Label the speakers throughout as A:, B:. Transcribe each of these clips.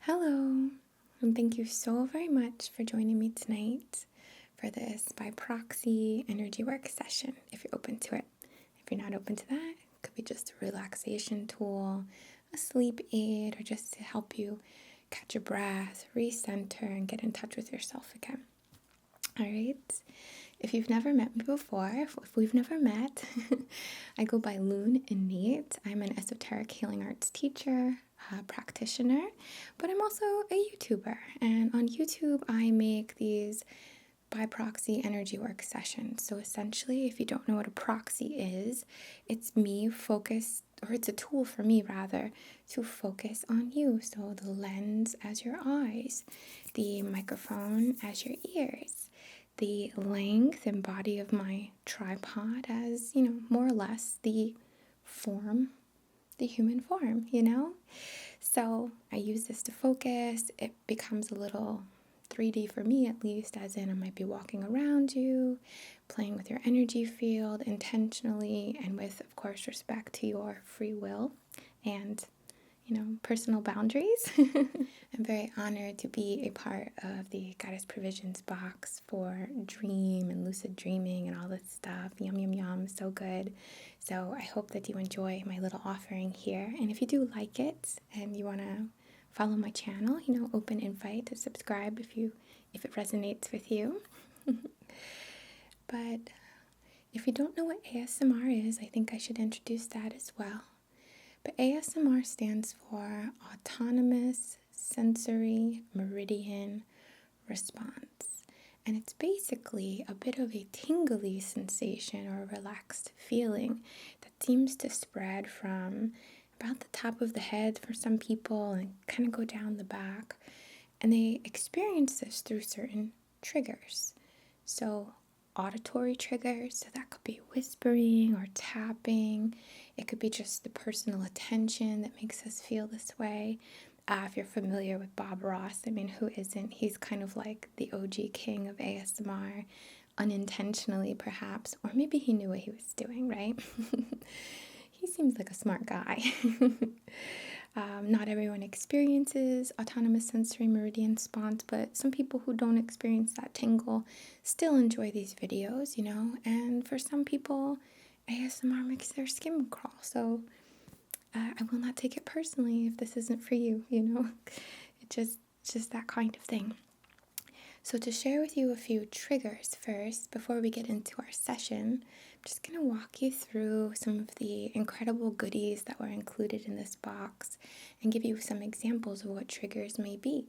A: Hello, and thank you so very much for joining me tonight for this by proxy energy work session. If you're open to it, if you're not open to that, it could be just a relaxation tool, a sleep aid, or just to help you catch your breath, recenter, and get in touch with yourself again. All right. If you've never met me before, if we've never met, I go by Loon Innate. I'm an esoteric healing arts teacher, a practitioner, but I'm also a YouTuber. And on YouTube, I make these by proxy energy work sessions. So essentially, if you don't know what a proxy is, it's me focused, or it's a tool for me rather, to focus on you. So the lens as your eyes, the microphone as your ears, the length and body of my tripod as, more or less the form, the human form, So I use this to focus. It becomes a little 3D for me, at least, as in I might be walking around you, playing with your energy field intentionally, and with, of course, respect to your free will and personal boundaries. I'm very honored to be a part of the Goddess Provisions box for dream and lucid dreaming and all this stuff. Yum, yum, yum, so good. So I hope that you enjoy my little offering here. And if you do like it and you want to follow my channel, open invite to subscribe if it resonates with you. But if you don't know what ASMR is, I think I should introduce that as well. But ASMR stands for Autonomous Sensory Meridian Response. And it's basically a bit of a tingly sensation or a relaxed feeling that seems to spread from about the top of the head for some people and kind of go down the back. And they experience this through certain triggers. So auditory triggers, so that could be whispering or tapping. It could be just the personal attention that makes us feel this way. If you're familiar with Bob Ross, who isn't? He's kind of like the OG king of ASMR, unintentionally perhaps, or maybe he knew what he was doing, right? He seems like a smart guy. Not everyone experiences autonomous sensory meridian response, but some people who don't experience that tingle still enjoy these videos, and for some people, ASMR makes their skin crawl, so I will not take it personally if this isn't for you, It's just that kind of thing. So to share with you a few triggers first, before we get into our session, I'm just going to walk you through some of the incredible goodies that were included in this box and give you some examples of what triggers may be.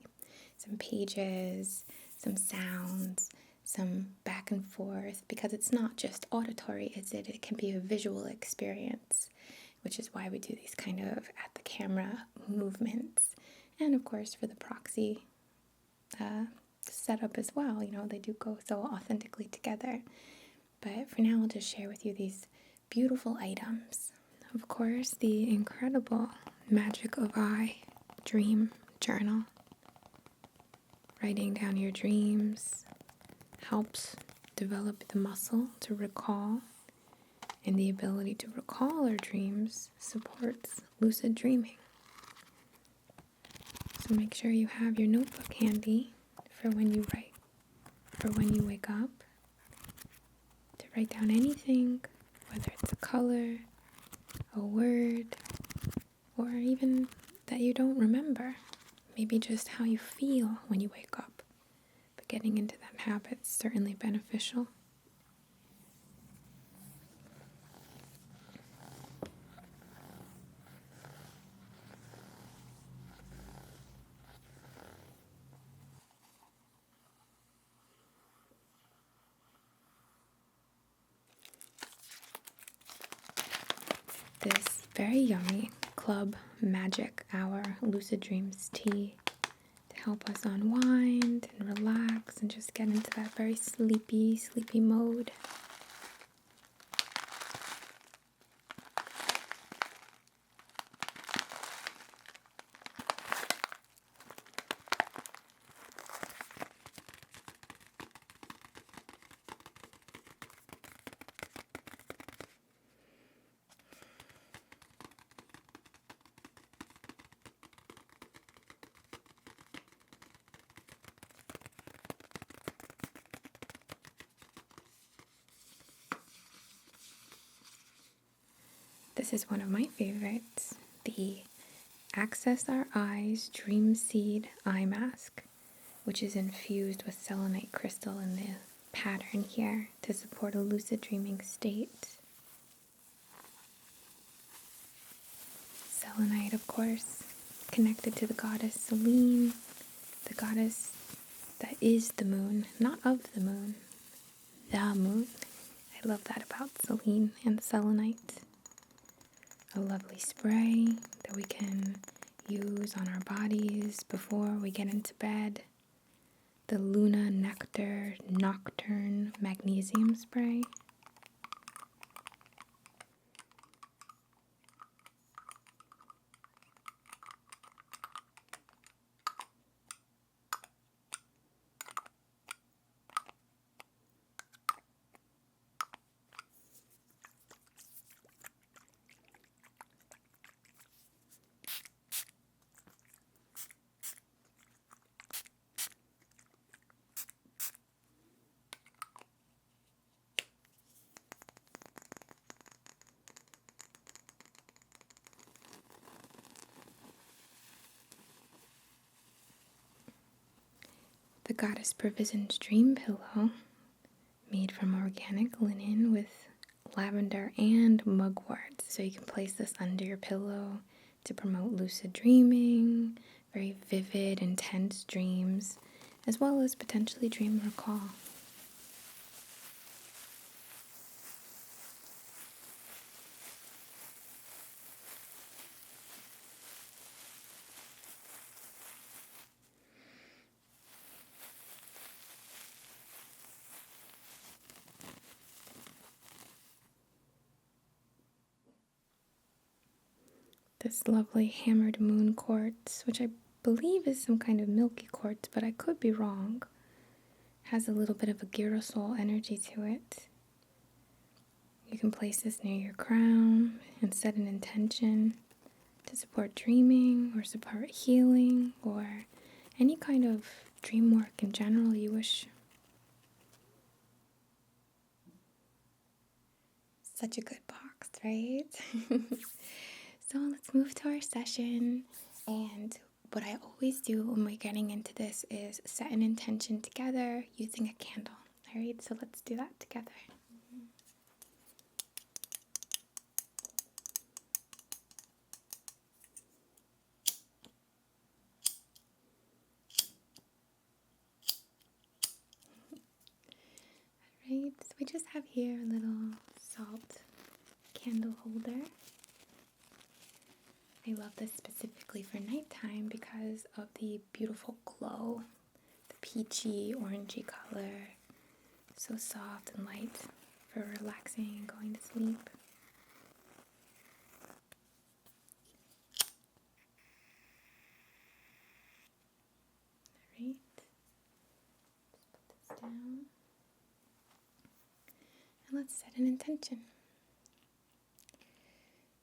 A: Some pages, some sounds, some back and forth, because it's not just auditory, is it? It can be a visual experience, which is why we do these kind of at the camera movements. And of course, for the proxy setup as well, they do go so authentically together. But for now, I'll just share with you these beautiful items. Of course, the incredible Magic of I Dream Journal. Writing down your dreams helps develop the muscle to recall, and the ability to recall our dreams supports lucid dreaming. So make sure you have your notebook handy for when you write, for when you wake up, to write down anything, whether it's a color, a word, or even that you don't remember. Maybe just how you feel when you wake up. But getting into that habit is certainly beneficial. This very yummy Club Magic Hour Lucid Dreams tea to help us unwind and relax and just get into that very sleepy mode. This is one of my favorites, the Access Our Eyes Dream Seed Eye Mask, which is infused with selenite crystal in the pattern here to support a lucid dreaming state. Selenite, of course, connected to the goddess Selene, the goddess that is the moon, not of the moon, the moon. I love that about Selene and selenite. A lovely spray that we can use on our bodies before we get into bed. The Luna Nectar Nocturne Magnesium Spray. The Goddess Provision's Dream Pillow, made from organic linen with lavender and mugwort. So you can place this under your pillow to promote lucid dreaming, very vivid, intense dreams, as well as potentially dream recall. This lovely hammered moon quartz, which I believe is some kind of milky quartz, but I could be wrong, has a little bit of a girasol energy to it. You can place this near your crown and set an intention to support dreaming or support healing or any kind of dream work in general you wish. Such a good box, right? So let's move to our session, and what I always do when we're getting into this is set an intention together using a candle. All right, so let's do that together. All right, so we just have here a little salt candle holder. I love this specifically for nighttime because of the beautiful glow, the peachy, orangey color, so soft and light for relaxing and going to sleep. Alright, just put this down, and let's set an intention.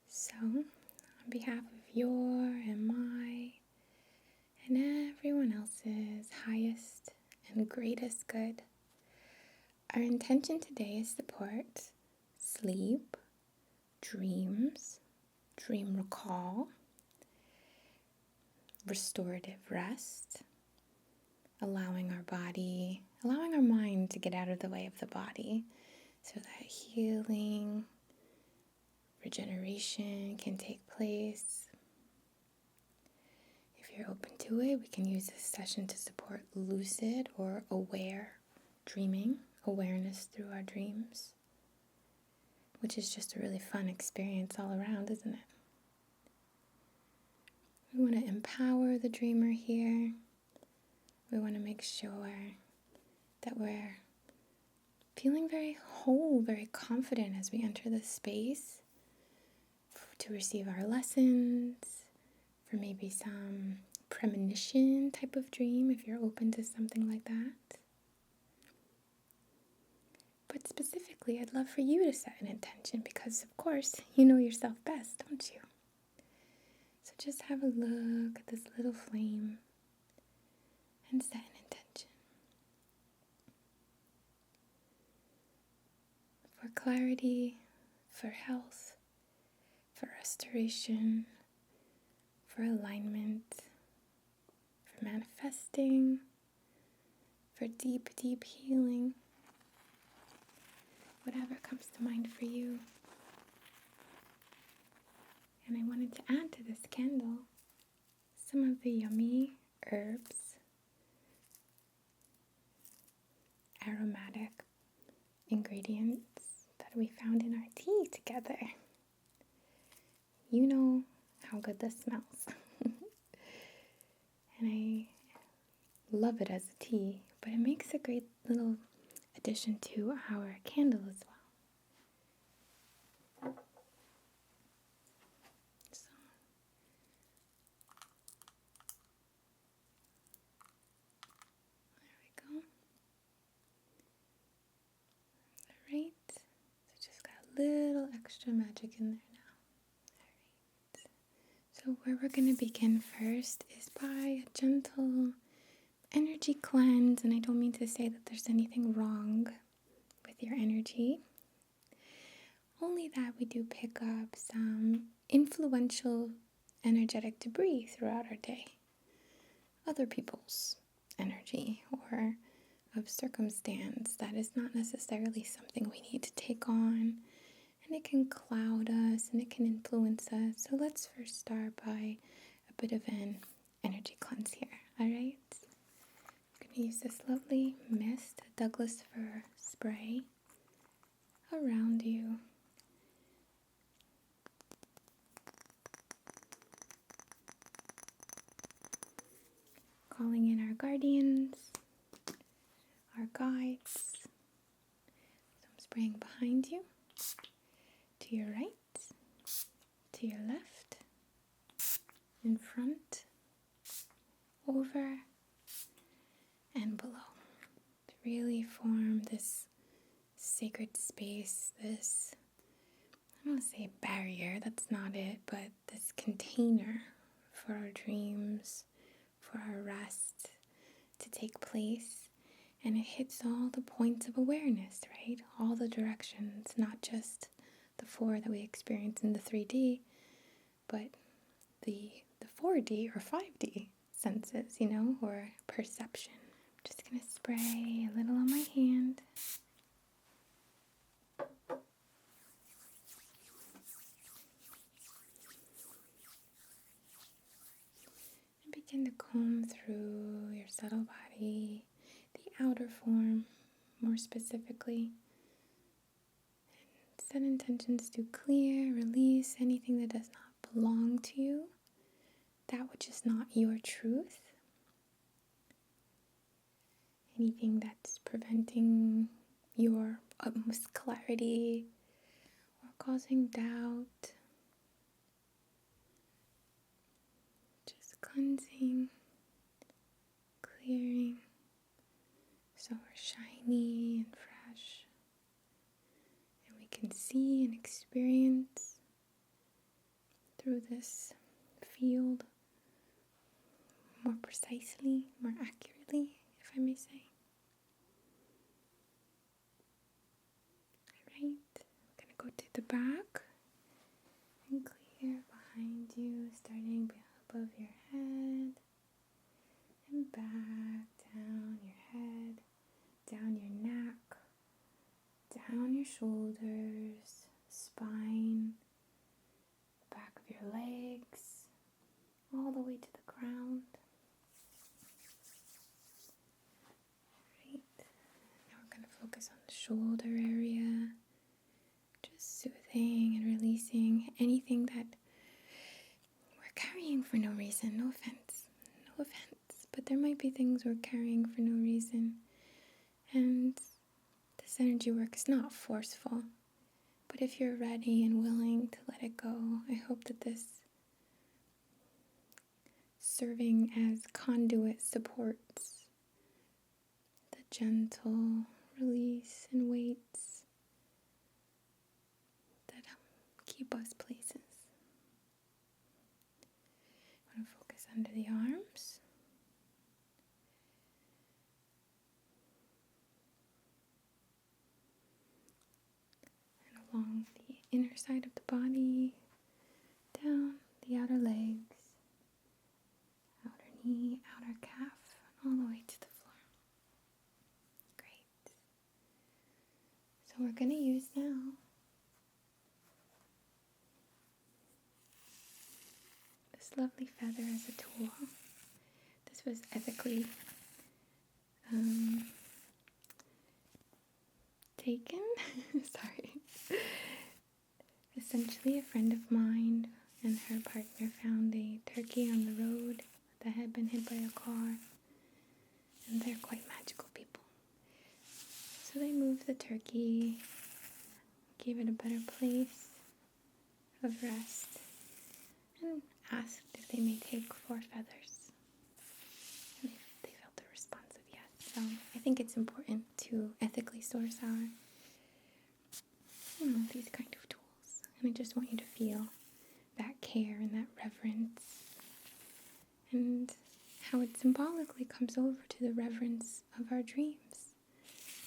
A: So, on behalf of your and my and everyone else's highest and greatest good, our intention today is support sleep, dreams, dream recall, restorative rest, allowing our mind to get out of the way of the body so that healing, regeneration can take place. If you're open to it, we can use this session to support lucid or aware dreaming, awareness through our dreams, which is just a really fun experience all around, isn't it? We want to empower the dreamer here. We want to make sure that we're feeling very whole, very confident as we enter this space to receive our lessons, for maybe some premonition type of dream if you're open to something like that. But specifically, I'd love for you to set an intention because, of course, you know yourself best, don't you? So just have a look at this little flame and set an intention. For clarity, for health, for restoration, for alignment, for manifesting, for deep, deep healing. Whatever comes to mind for you. And I wanted to add to this candle some of the yummy herbs, aromatic ingredients that we found in our tea together. You know how good this smells. And I love it as a tea, but it makes a great little addition to our candle as well. So, there we go. Alright, so just got a little extra magic in there now. Alright, so where we're going to begin first is by a gentle energy cleanse, and I don't mean to say that there's anything wrong with your energy, only that we do pick up some influential energetic debris throughout our day. Other people's energy or of circumstance that is not necessarily something we need to take on, and it can cloud us and it can influence us. So let's first start by a bit of an energy cleanse here, alright? I'm going to use this lovely mist, Douglas fir spray, around you. Calling in our guardians, our guides. So I'm spraying behind you, to your right, to your left, in front, over, and below. To really form this sacred space, this, I don't want to say barrier, that's not it, but this container for our dreams, for our rest to take place. And it hits all the points of awareness, right? All the directions, not just the 4 that we experience in the 3D, but the 4D or 5D senses, or perception. I'm just going to spray a little on my hand. And begin to comb through your subtle body, the outer form more specifically. And set intentions to clear, release anything that does not belong to you, that which is not your truth. Anything that's preventing your utmost clarity or causing doubt. Just cleansing, clearing, so we're shiny and fresh. And we can see and experience through this field more precisely, more accurately, if I may say. Alright, I'm going to go to the back and clear behind you, starting above your head and back, down your head, down your neck, down your shoulders, spine, back of your legs, all the way to the ground. Right. Now we're going to focus on the shoulder area, just soothing and releasing anything that we're carrying for no reason. No offense, but there might be things we're carrying for no reason. And this energy work is not forceful, but if you're ready and willing to let it go, I hope that this serving as conduit supports the gentle release and weights that keep us places. I want to focus under the arms. And along the inner side of the body, down the outer legs, outer knee, outer calf, all the way to the floor. Great. So we're going to use now this lovely feather as a tool. This was ethically taken. Sorry. Essentially, a friend of mine and her partner found a turkey on the road that had been hit by a car, and they're quite magical people. So they moved the turkey, gave it a better place of rest, and asked if they may take 4 feathers. And they felt a response of yes. So I think it's important to ethically source our, these kind of tools. And I just want you to feel that care and that reverence, and how it symbolically comes over to the reverence of our dreams,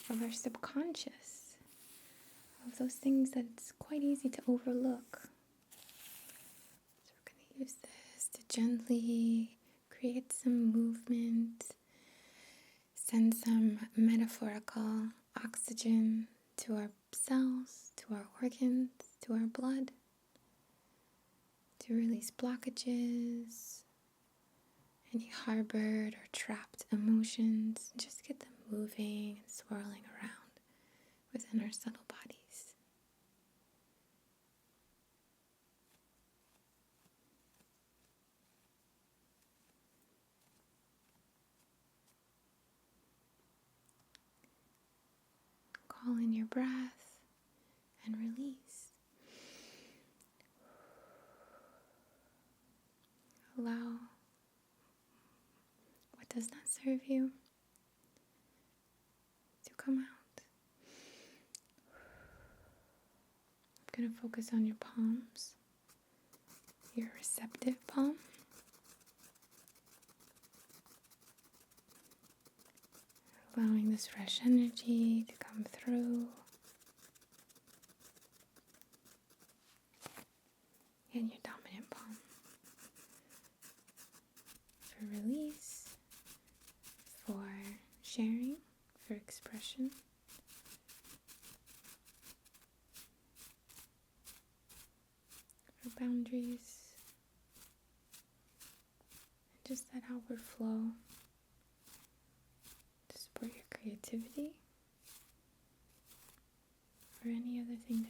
A: of our subconscious, of those things that it's quite easy to overlook. So we're going to use this to gently create some movement, send some metaphorical oxygen to our cells, to our organs, to our blood, to release blockages, any harbored or trapped emotions, and just get them moving and swirling around within our subtle bodies. Call in your breath and release. Allow what does not serve you to come out. I'm going to focus on your palms, your receptive palm, allowing this fresh energy to come through, and your dominant palm for release, for sharing, for expression. For boundaries, and just that outward flow to support your creativity or any other thing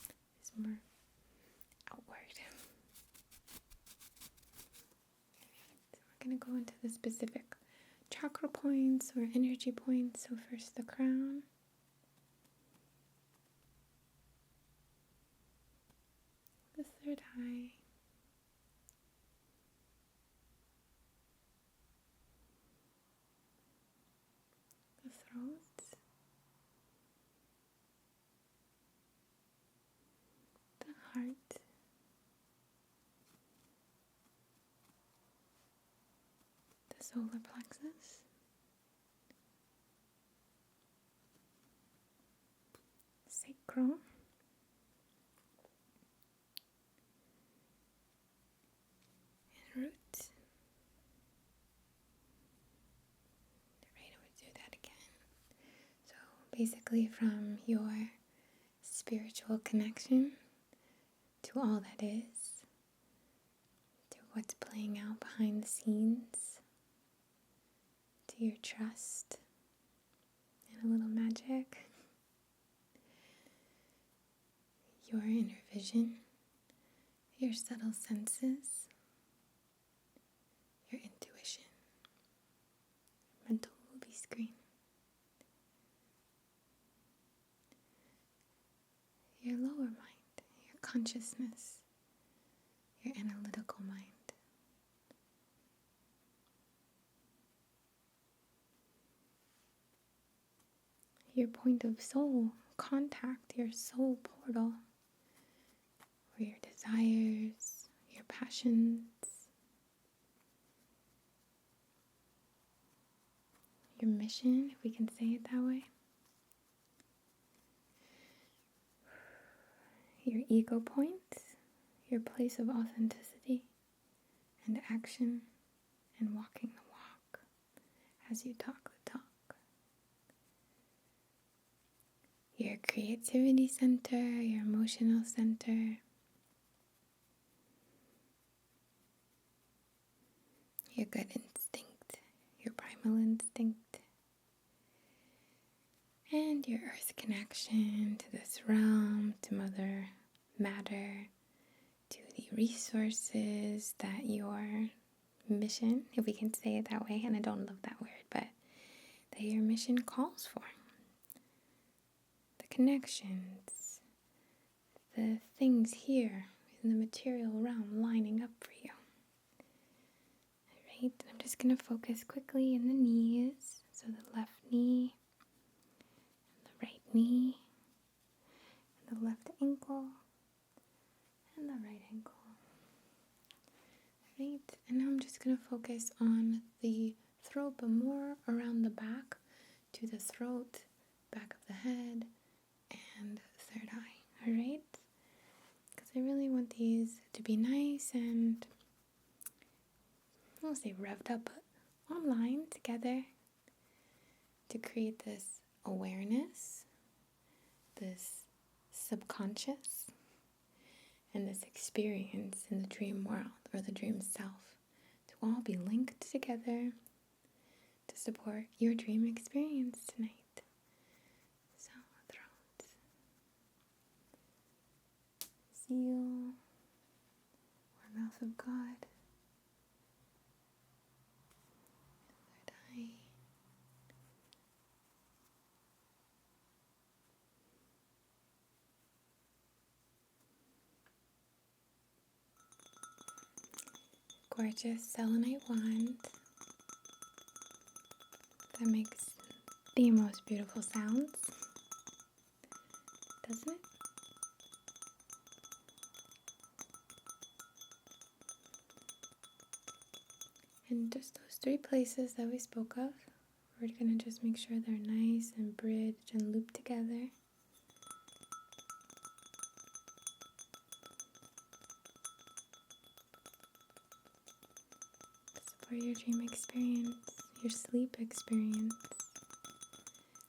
A: that is more outward. So we're going to go into the specific chakra points or energy points. So first the crown, the third eye, the throat, the heart, the solar plexus, sacral, and root. Right, I would do that again. So basically from your spiritual connection to all that is, to what's playing out behind the scenes, to your trust and a little magic, your inner vision, your subtle senses, your intuition, mental movie screen, your lower mind, your consciousness, your analytical mind. Your point of soul contact, your soul portal, where your desires, your passions, your mission, if we can say it that way, your ego points, your place of authenticity and action and walking the walk as you talk the talk. Your creativity center, your emotional center, your gut instinct, your primal instinct, and your earth connection to this realm, to Mother Matter, to the resources that your mission, if we can say it that way, and I don't love that word, but that your mission calls for. The connections, the things here in the material realm lining up for you. Alright, I'm just going to focus quickly in the knees. So the left knee, the right knee, and the left ankle, and the right ankle. Alright, and now I'm just going to focus on the throat, but more around the back to the throat, back of the head, and third eye. Alright? Because I really want these to be nice and, I won't say revved up, but online together to create this awareness, this subconscious, and this experience in the dream world or the dream self to all be linked together to support your dream experience tonight. So, throat, seal, or mouth of God, third eye, gorgeous selenite wand that makes the most beautiful sounds, doesn't it? And just those three places that we spoke of, we're going to just make sure they're nice and bridged and looped together. For your dream experience, your sleep experience,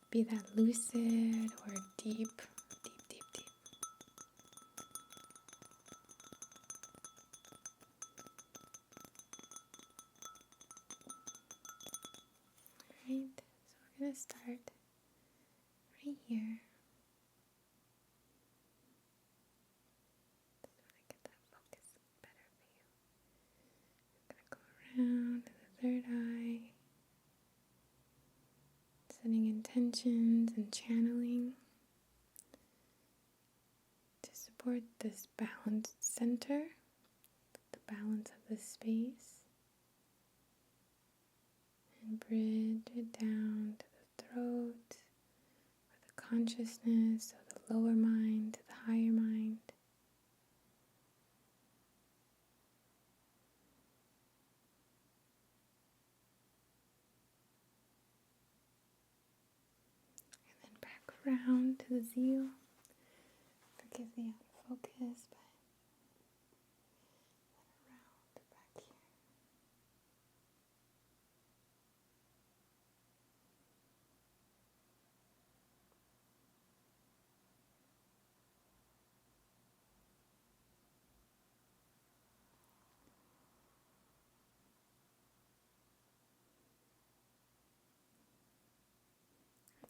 A: be that lucid or deep. Alright, so we're going to start right here. Just want to get that focus better for you. I'm going to go around to the third eye, setting intentions and channeling to support this balanced center, the balance of the space, and bridge it down to the throat, or the consciousness of the lower mind to the higher mind. And then back around to the zeal. Forgive the out of focus, but then around back here.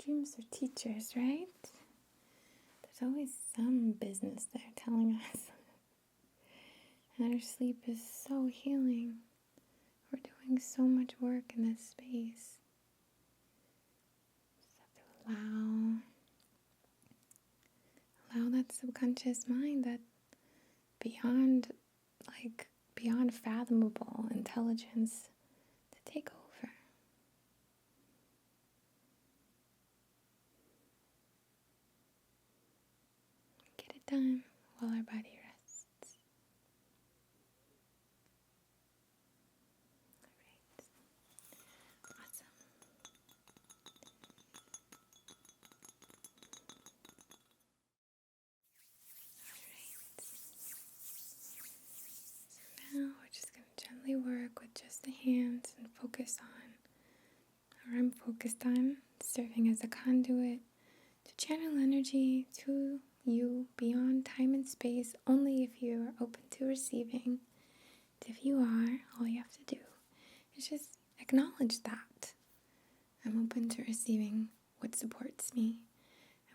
A: Dreams are teachers, right? There's always some business there telling us. And our sleep is so healing. We're doing so much work in this space. Just have to allow that subconscious mind, that beyond fathomable intelligence to take over. Get it done while our body rests. Alright. Awesome. hands and focus on, or I'm focused on, serving as a conduit to channel energy to you beyond time and space only if you are open to receiving. And if you are, all you have to do is just acknowledge that. I'm open to receiving what supports me.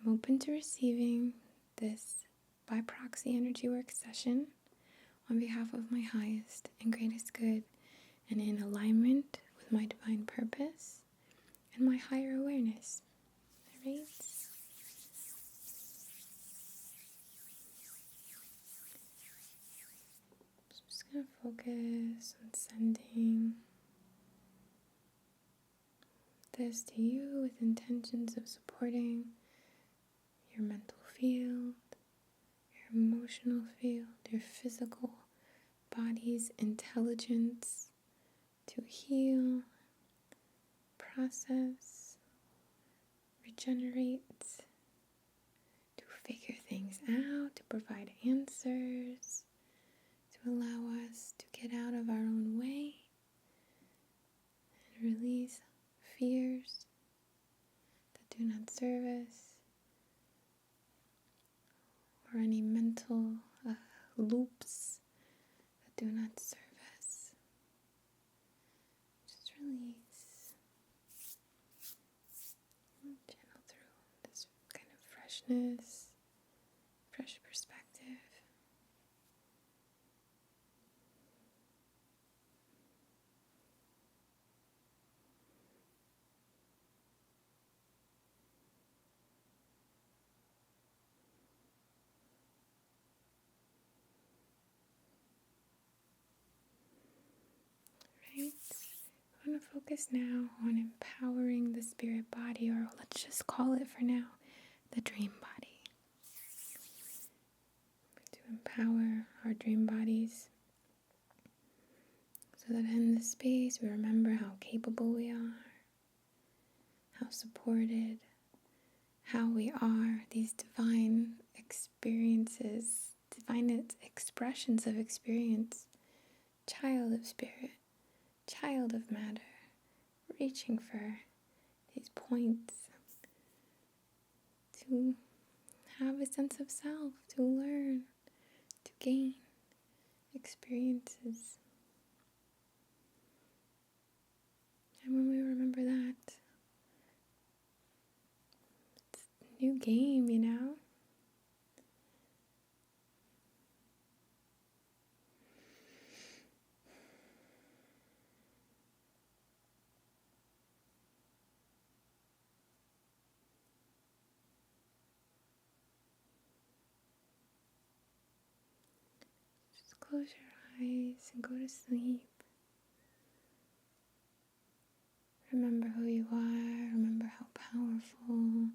A: I'm open to receiving this by proxy energy work session on behalf of my highest and greatest good and in alignment with my divine purpose and my higher awareness. All right? So I'm just going to focus on sending this to you with intentions of supporting your mental field, your emotional field, your physical body's intelligence to heal, process, regenerate, to figure things out, to provide answers, to allow us to get out of our own way and release fears that do not serve us, or any mental loops that do not serve us. Just release. Channel through this kind of freshness, fresh perspective. Right? I want to focus now on empowering the spirit body, or let's just call it for now, the dream body. To empower our dream bodies so that in this space we remember how capable we are, how supported, how we are, these divine experiences, divine expressions of experience, child of spirit, child of matter, reaching for these points to have a sense of self, to learn, to gain experiences. And when we remember that, it's a new game, you know? Just close your eyes and go to sleep. Remember who you are, remember how powerful,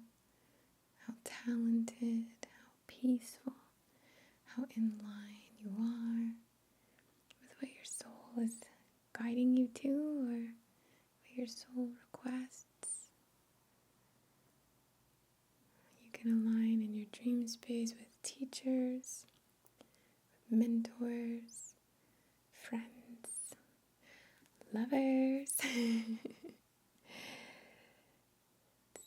A: how talented, how peaceful, how in line you are with what your soul is guiding you to, or what your soul requests. You can align in your dream space with teachers, mentors, friends, lovers.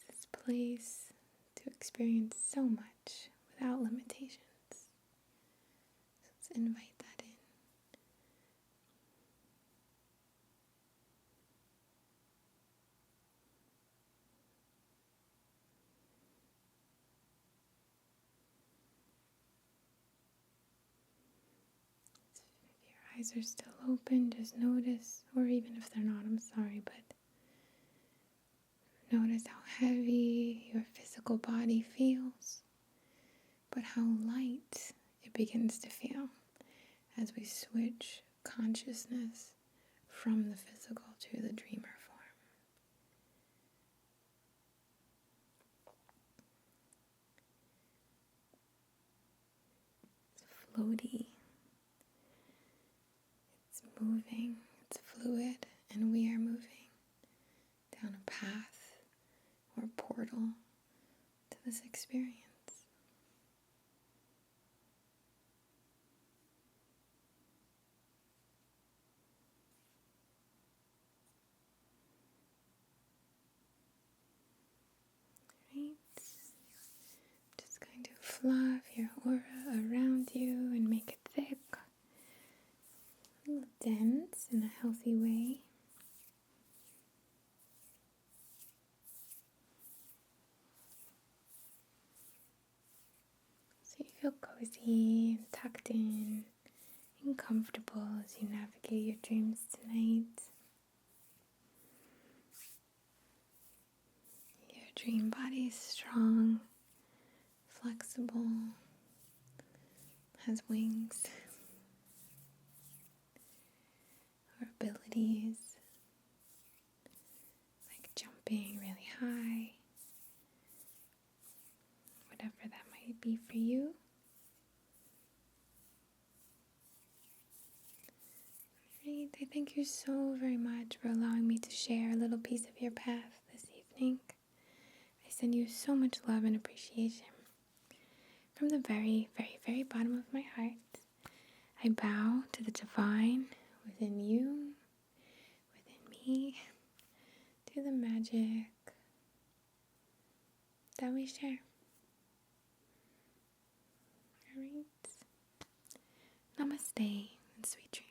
A: This place to experience so much without limitations. So let's invite that in. If your eyes are still open, just notice, or even if they're not, I'm sorry, but notice how heavy your physical body feels, but how light it begins to feel as we switch consciousness from the physical to the dreamer form. It's floaty, it's moving, it's fluid, and we are moving down a path or portal to this experience. fluff your aura around you and make it thick, a little dense in a healthy way. So you feel cozy and tucked in and comfortable as you navigate your dreams tonight. Your dream body is strong, flexible, has wings or abilities like jumping really high, whatever that might be for you. Great. I thank you so very much for allowing me to share a little piece of your path this evening. I send you so much love and appreciation. From the very, very, very bottom of my heart, I bow to the divine within you, within me, to the magic that we share. Alright. Namaste and sweet dreams.